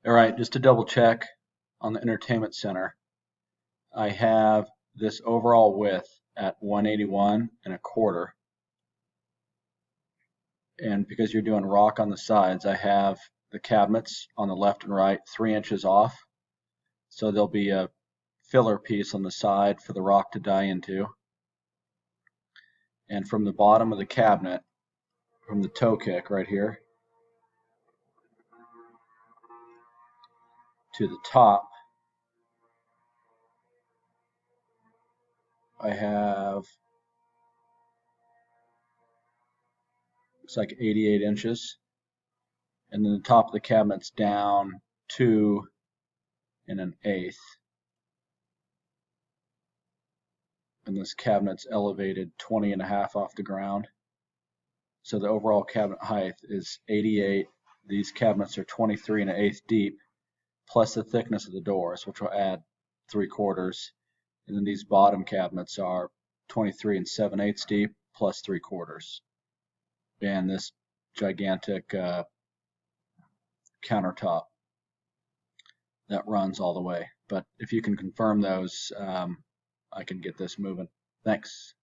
All right, just to double check on the entertainment center, I have this overall width at 181 1/4. And because you're doing rock on the sides, I have the cabinets on the left and right 3 inches off. So there'll be a filler piece on the side for the rock to die into. And from the bottom of the cabinet, from the toe kick right here to the top, I have, it's like 88 inches. And then the top of the cabinet's down 2 1/8. And this cabinet's elevated 20.5 off the ground. So the overall cabinet height is 88. These cabinets are 23 1/8 deep, plus the thickness of the doors, which will add 3/4. And then these bottom cabinets are 23 7/8 deep, plus 3/4. And this gigantic countertop that runs all the way. But if you can confirm those, I can get this moving. Thanks.